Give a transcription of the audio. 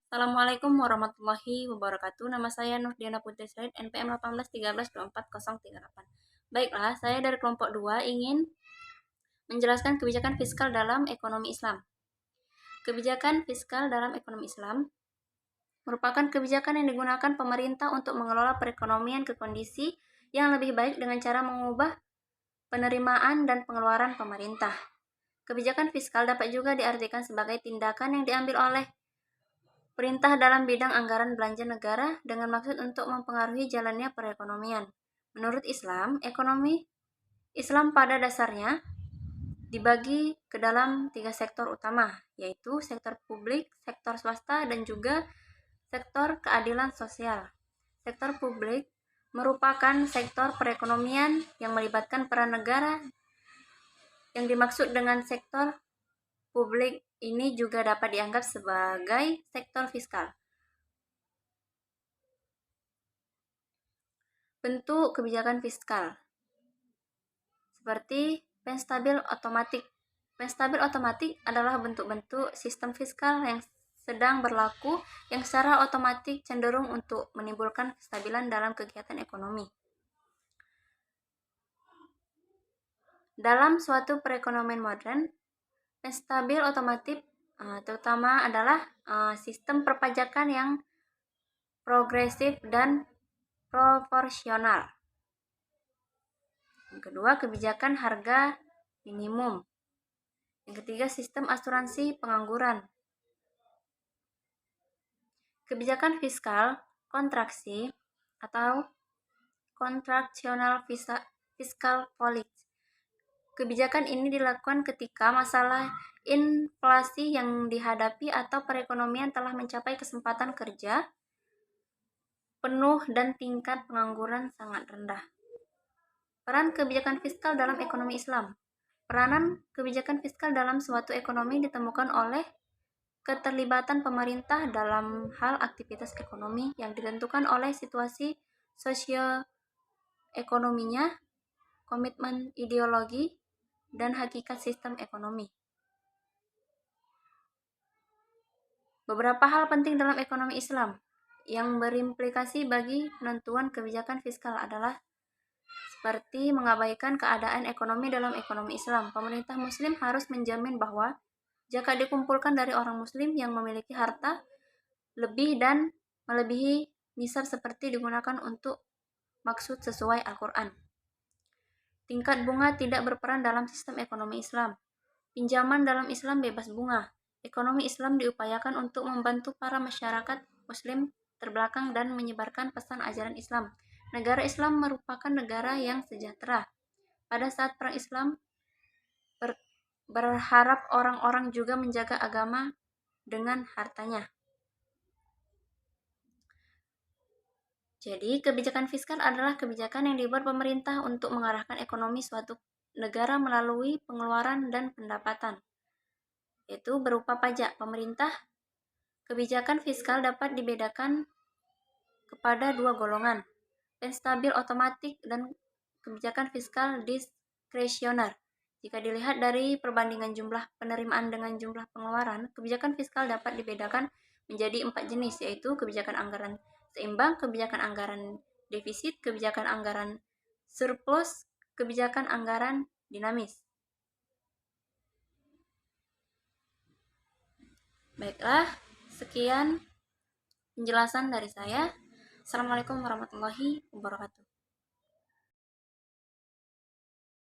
Assalamualaikum warahmatullahi wabarakatuh. Nama saya Nurdiana Putri Said, NPM 18132408. Baiklah, saya dari kelompok 2 ingin menjelaskan kebijakan fiskal dalam ekonomi Islam. Kebijakan fiskal dalam ekonomi Islam merupakan kebijakan yang digunakan pemerintah untuk mengelola perekonomian ke kondisi yang lebih baik dengan cara mengubah penerimaan dan pengeluaran pemerintah. Kebijakan fiskal dapat juga diartikan sebagai tindakan yang diambil oleh perintah dalam bidang anggaran belanja negara dengan maksud untuk mempengaruhi jalannya perekonomian. Menurut Islam, ekonomi Islam pada dasarnya dibagi ke dalam 3 sektor utama, yaitu sektor publik, sektor swasta, dan juga sektor keadilan sosial. Sektor publik merupakan sektor perekonomian yang melibatkan peran negara. Yang dimaksud dengan sektor publik ini juga dapat dianggap sebagai sektor fiskal. Bentuk kebijakan fiskal seperti penstabil otomatik. Penstabil otomatik adalah bentuk-bentuk sistem fiskal yang sedang berlaku yang secara otomatis cenderung untuk menimbulkan kestabilan dalam kegiatan ekonomi. Dalam suatu perekonomian modern, penstabil otomatis terutama adalah sistem perpajakan yang progresif dan proporsional. Yang kedua, kebijakan harga minimum. Yang ketiga, sistem asuransi pengangguran. Kebijakan fiskal kontraksi atau kontraksional fiskal policy. Kebijakan ini dilakukan ketika masalah inflasi yang dihadapi atau perekonomian telah mencapai kesempatan kerja penuh dan tingkat pengangguran sangat rendah. Peran kebijakan fiskal dalam ekonomi Islam. Peranan kebijakan fiskal dalam suatu ekonomi ditemukan oleh keterlibatan pemerintah dalam hal aktivitas ekonomi yang ditentukan oleh situasi sosioekonominya, komitmen ideologi, dan hakikat sistem ekonomi. Beberapa hal penting dalam ekonomi Islam yang berimplikasi bagi penentuan kebijakan fiskal adalah seperti mengabaikan keadaan ekonomi dalam ekonomi Islam. Pemerintah Muslim harus menjamin bahwa jika dikumpulkan dari orang Muslim yang memiliki harta lebih dan melebihi nisab seperti digunakan untuk maksud sesuai Al-Quran. Tingkat bunga tidak berperan dalam sistem ekonomi Islam. Pinjaman dalam Islam bebas bunga. Ekonomi Islam diupayakan untuk membantu para masyarakat Muslim terbelakang dan menyebarkan pesan ajaran Islam. Negara Islam merupakan negara yang sejahtera. Pada saat perang Islam berharap orang-orang juga menjaga agama dengan hartanya. Jadi, kebijakan fiskal adalah kebijakan yang dibuat pemerintah untuk mengarahkan ekonomi suatu negara melalui pengeluaran dan pendapatan, yaitu berupa pajak. Kebijakan fiskal dapat dibedakan kepada 2 golongan, penstabil otomatis dan kebijakan fiskal diskresioner. Jika dilihat dari perbandingan jumlah penerimaan dengan jumlah pengeluaran, kebijakan fiskal dapat dibedakan menjadi 4 jenis, yaitu kebijakan anggaran seimbang, kebijakan anggaran defisit, kebijakan anggaran surplus, kebijakan anggaran dinamis. Baiklah, sekian penjelasan dari saya. Assalamualaikum warahmatullahi wabarakatuh.